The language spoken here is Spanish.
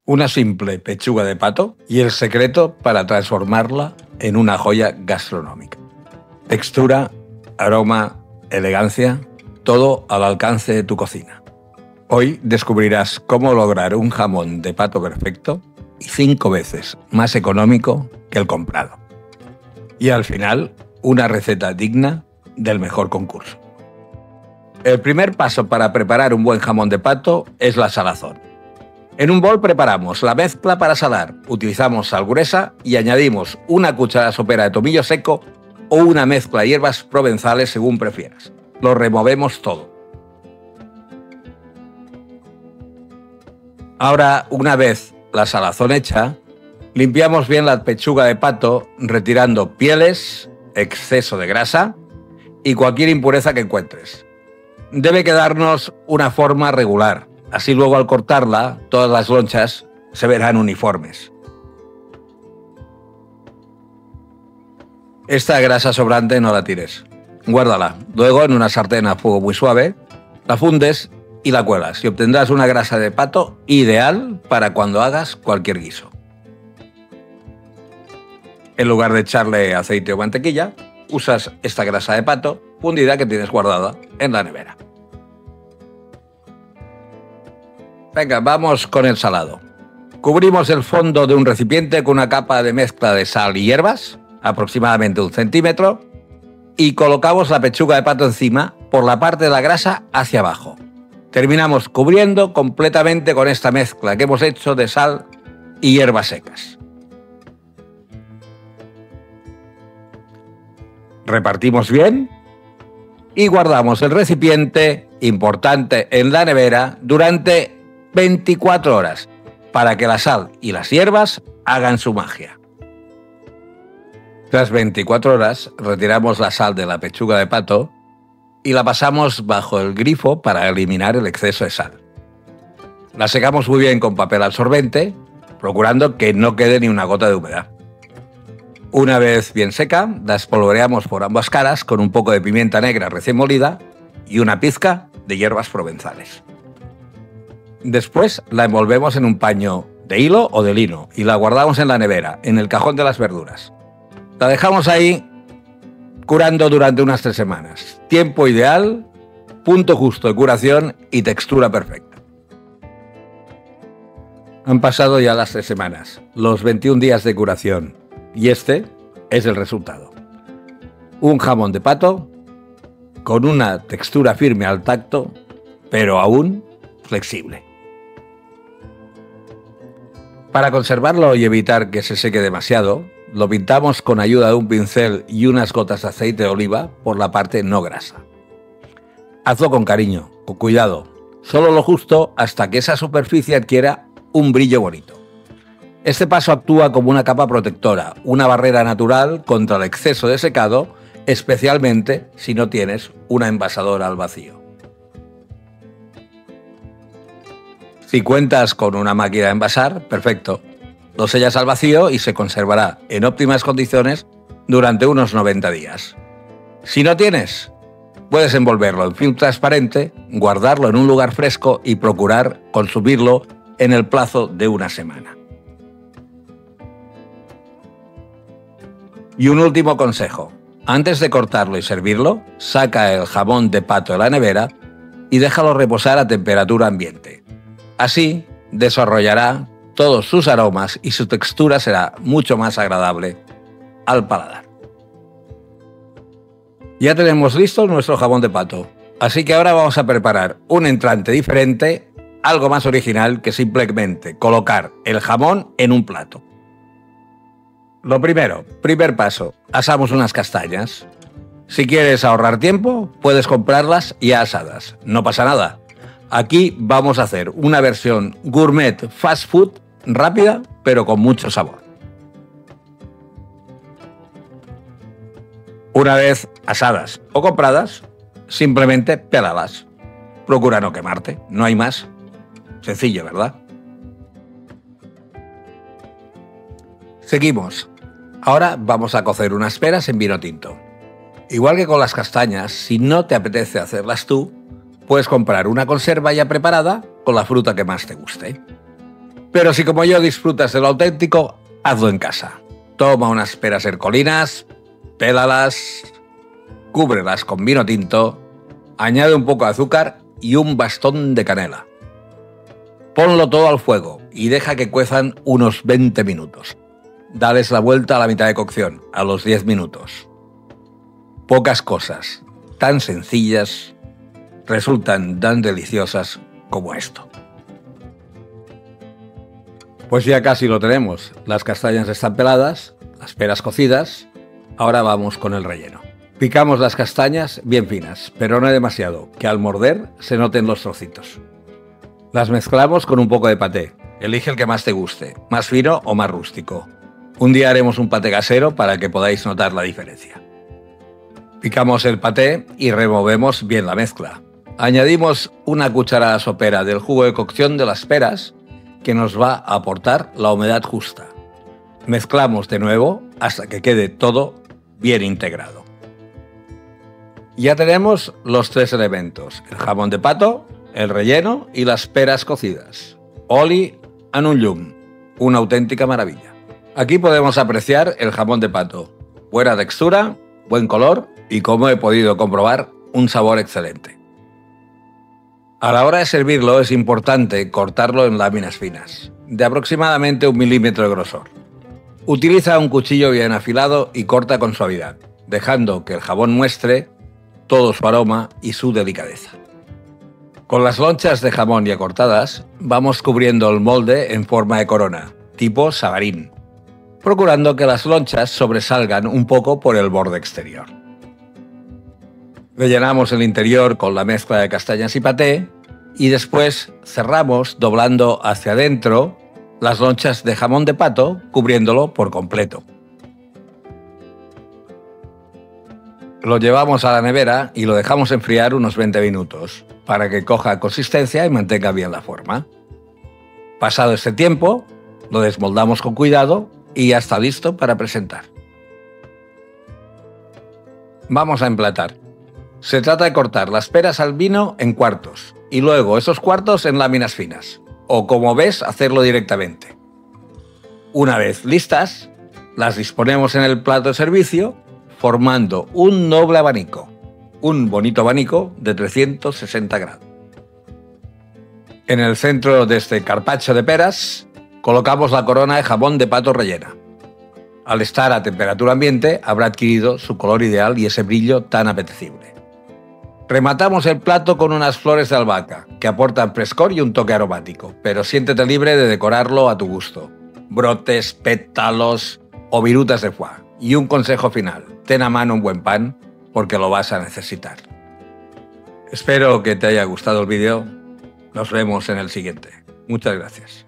Una simple pechuga de pato y el secreto para transformarla en una joya gastronómica. Textura, aroma, elegancia, todo al alcance de tu cocina. Hoy descubrirás cómo lograr un jamón de pato perfecto y 5 veces más económico que el comprado. Y al final, una receta digna del mejor concurso. El primer paso para preparar un buen jamón de pato es la salazón. En un bol preparamos la mezcla para salar, utilizamos sal gruesa y añadimos una cucharada sopera de tomillo seco o una mezcla de hierbas provenzales según prefieras. Lo removemos todo. Ahora, una vez la salazón hecha, limpiamos bien la pechuga de pato retirando pieles, exceso de grasa y cualquier impureza que encuentres. Debe quedarnos una forma regular. Así luego al cortarla, todas las lonchas se verán uniformes. Esta grasa sobrante no la tires. Guárdala. Luego en una sartén a fuego muy suave, la fundes y la cuelas y obtendrás una grasa de pato ideal para cuando hagas cualquier guiso. En lugar de echarle aceite o mantequilla, usas esta grasa de pato fundida que tienes guardada en la nevera. Venga, vamos con el salado. Cubrimos el fondo de un recipiente con una capa de mezcla de sal y hierbas, aproximadamente 1 centímetro, y colocamos la pechuga de pato encima por la parte de la grasa hacia abajo. Terminamos cubriendo completamente con esta mezcla que hemos hecho de sal y hierbas secas. Repartimos bien y guardamos el recipiente, importante, en la nevera durante 24 horas para que la sal y las hierbas hagan su magia. Tras 24 horas retiramos la sal de la pechuga de pato y la pasamos bajo el grifo para eliminar el exceso de sal. La secamos muy bien con papel absorbente, procurando que no quede ni una gota de humedad. Una vez bien seca, la espolvoreamos por ambas caras con un poco de pimienta negra recién molida y una pizca de hierbas provenzales. Después la envolvemos en un paño de hilo o de lino y la guardamos en la nevera, en el cajón de las verduras. La dejamos ahí curando durante unas 3 semanas. Tiempo ideal, punto justo de curación y textura perfecta. Han pasado ya las 3 semanas, los 21 días de curación, y este es el resultado. Un jamón de pato con una textura firme al tacto, pero aún flexible. Para conservarlo y evitar que se seque demasiado, lo pintamos con ayuda de un pincel y unas gotas de aceite de oliva por la parte no grasa. Hazlo con cariño, con cuidado, solo lo justo hasta que esa superficie adquiera un brillo bonito. Este paso actúa como una capa protectora, una barrera natural contra el exceso de secado, especialmente si no tienes una envasadora al vacío. Si cuentas con una máquina de envasar, perfecto. Lo sellas al vacío y se conservará en óptimas condiciones durante unos 90 días. Si no tienes, puedes envolverlo en film transparente, guardarlo en un lugar fresco y procurar consumirlo en el plazo de 1 semana. Y un último consejo. Antes de cortarlo y servirlo, saca el jamón de pato de la nevera y déjalo reposar a temperatura ambiente. Así desarrollará todos sus aromas y su textura será mucho más agradable al paladar. Ya tenemos listo nuestro jamón de pato, así que ahora vamos a preparar un entrante diferente, algo más original que simplemente colocar el jamón en un plato. Lo primero, primer paso, asamos unas castañas. Si quieres ahorrar tiempo, puedes comprarlas ya asadas, no pasa nada. Aquí vamos a hacer una versión gourmet fast food rápida, pero con mucho sabor. Una vez asadas o compradas, simplemente pélalas. Procura no quemarte, no hay más. Sencillo, ¿verdad? Seguimos. Ahora vamos a cocer unas peras en vino tinto. Igual que con las castañas, si no te apetece hacerlas tú, puedes comprar una conserva ya preparada con la fruta que más te guste. Pero si como yo disfrutas de lo auténtico, hazlo en casa. Toma unas peras hercolinas, pélalas, cúbrelas con vino tinto, añade un poco de azúcar y un bastón de canela. Ponlo todo al fuego y deja que cuezan unos 20 minutos. Dales la vuelta a la mitad de cocción, a los 10 minutos. Pocas cosas tan sencillas resultan tan deliciosas como esto. Pues ya casi lo tenemos. Las castañas están peladas, las peras cocidas. Ahora vamos con el relleno. Picamos las castañas bien finas, pero no demasiado, que al morder se noten los trocitos. Las mezclamos con un poco de paté. Elige el que más te guste, más fino o más rústico. Un día haremos un paté casero para que podáis notar la diferencia. Picamos el paté y removemos bien la mezcla. Añadimos una cucharada sopera del jugo de cocción de las peras, que nos va a aportar la humedad justa. Mezclamos de nuevo hasta que quede todo bien integrado. Ya tenemos los tres elementos: el jamón de pato, el relleno y las peras cocidas. Oli en un llum, una auténtica maravilla. Aquí podemos apreciar el jamón de pato. Buena textura, buen color y, como he podido comprobar, un sabor excelente. A la hora de servirlo es importante cortarlo en láminas finas, de aproximadamente 1 milímetro de grosor. Utiliza un cuchillo bien afilado y corta con suavidad, dejando que el jamón muestre todo su aroma y su delicadeza. Con las lonchas de jamón ya cortadas, vamos cubriendo el molde en forma de corona, tipo sabarín, procurando que las lonchas sobresalgan un poco por el borde exterior. Rellenamos el interior con la mezcla de castañas y paté y después cerramos doblando hacia adentro las lonchas de jamón de pato, cubriéndolo por completo. Lo llevamos a la nevera y lo dejamos enfriar unos 20 minutos para que coja consistencia y mantenga bien la forma. Pasado este tiempo, lo desmoldamos con cuidado y ya está listo para presentar. Vamos a emplatar. Se trata de cortar las peras al vino en cuartos y luego esos cuartos en láminas finas, o como ves, hacerlo directamente. Una vez listas, las disponemos en el plato de servicio formando un noble abanico, un bonito abanico de 360 grados. En el centro de este carpaccio de peras colocamos la corona de jamón de pato rellena. Al estar a temperatura ambiente habrá adquirido su color ideal y ese brillo tan apetecible. Rematamos el plato con unas flores de albahaca, que aportan frescor y un toque aromático, pero siéntete libre de decorarlo a tu gusto. Brotes, pétalos o virutas de foie. Y un consejo final: ten a mano un buen pan, porque lo vas a necesitar. Espero que te haya gustado el vídeo. Nos vemos en el siguiente. Muchas gracias.